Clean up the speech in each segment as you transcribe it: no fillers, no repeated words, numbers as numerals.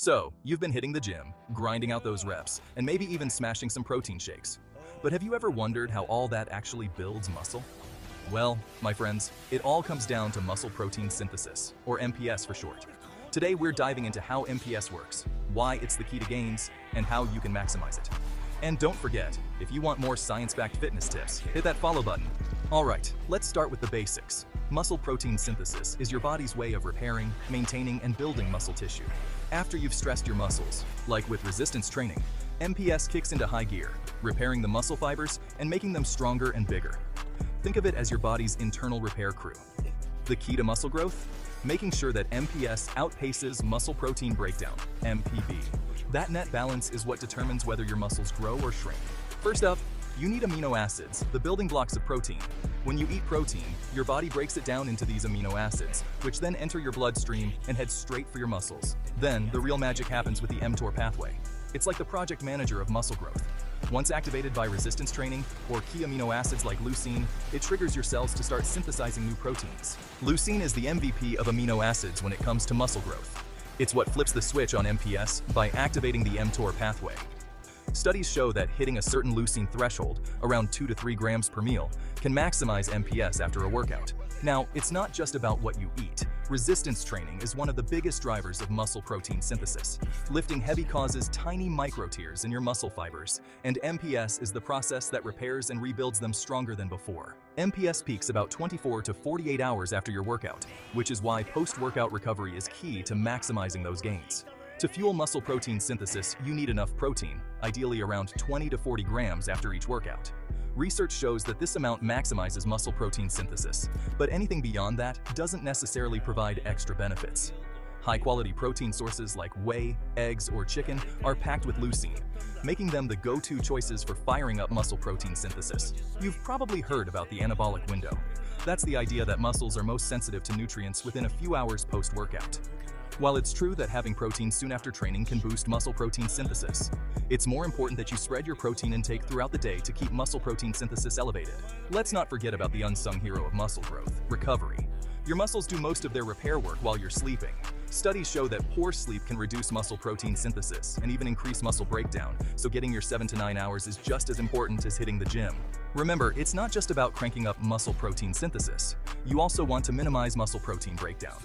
So, you've been hitting the gym, grinding out those reps, and maybe even smashing some protein shakes. But have you ever wondered how all that actually builds muscle? Well, my friends, it all comes down to muscle protein synthesis, or MPS for short. Today we're diving into how MPS works, why it's the key to gains, and how you can maximize it. And don't forget, if you want more science-backed fitness tips, hit that follow button. Alright, let's start with the basics. Muscle protein synthesis is your body's way of repairing, maintaining, and building muscle tissue. After you've stressed your muscles, like with resistance training, MPS kicks into high gear, repairing the muscle fibers and making them stronger and bigger. Think of it as your body's internal repair crew. The key to muscle growth? Making sure that MPS outpaces muscle protein breakdown, MPB. That net balance is what determines whether your muscles grow or shrink. First up, you need amino acids, the building blocks of protein. When you eat protein, your body breaks it down into these amino acids, which then enter your bloodstream and head straight for your muscles. Then, the real magic happens with the mTOR pathway. It's like the project manager of muscle growth. Once activated by resistance training or key amino acids like leucine, it triggers your cells to start synthesizing new proteins. Leucine is the MVP of amino acids when it comes to muscle growth. It's what flips the switch on MPS by activating the mTOR pathway. Studies show that hitting a certain leucine threshold, around 2 to 3 grams per meal, can maximize MPS after a workout. Now, it's not just about what you eat. Resistance training is one of the biggest drivers of muscle protein synthesis. Lifting heavy causes tiny micro-tears in your muscle fibers, and MPS is the process that repairs and rebuilds them stronger than before. MPS peaks about 24 to 48 hours after your workout, which is why post-workout recovery is key to maximizing those gains. To fuel muscle protein synthesis, you need enough protein, ideally around 20 to 40 grams after each workout. Research shows that this amount maximizes muscle protein synthesis, but anything beyond that doesn't necessarily provide extra benefits. High-quality protein sources like whey, eggs, or chicken are packed with leucine, making them the go-to choices for firing up muscle protein synthesis. You've probably heard about the anabolic window. That's the idea that muscles are most sensitive to nutrients within a few hours post-workout. While it's true that having protein soon after training can boost muscle protein synthesis, it's more important that you spread your protein intake throughout the day to keep muscle protein synthesis elevated. Let's not forget about the unsung hero of muscle growth, recovery. Your muscles do most of their repair work while you're sleeping. Studies show that poor sleep can reduce muscle protein synthesis and even increase muscle breakdown, so getting your 7 to 9 hours is just as important as hitting the gym. Remember, it's not just about cranking up muscle protein synthesis. You also want to minimize muscle protein breakdown.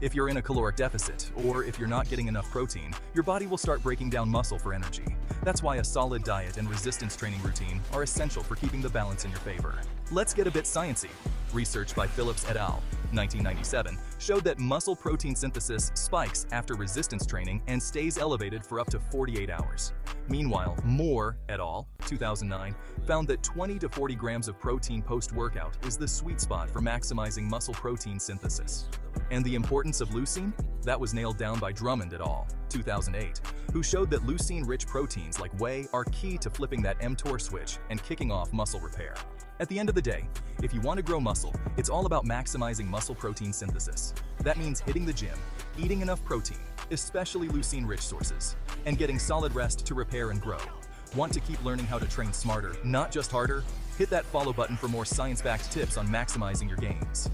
If you're in a caloric deficit, or if you're not getting enough protein, your body will start breaking down muscle for energy. That's why a solid diet and resistance training routine are essential for keeping the balance in your favor. Let's get a bit sciencey. Research by Phillips et al. 1997 showed that muscle protein synthesis spikes after resistance training and stays elevated for up to 48 hours. Meanwhile, Moore et al. 2009 found that 20 to 40 grams of protein post-workout is the sweet spot for maximizing muscle protein synthesis. And the importance of leucine? That was nailed down by Drummond et al. 2008, who showed that leucine-rich proteins like whey are key to flipping that mTOR switch and kicking off muscle repair. At the end of the day, if you want to grow muscle, it's all about maximizing muscle protein synthesis. That means hitting the gym, eating enough protein, especially leucine-rich sources, and getting solid rest to repair and grow. Want to keep learning how to train smarter, not just harder? Hit that follow button for more science-backed tips on maximizing your gains.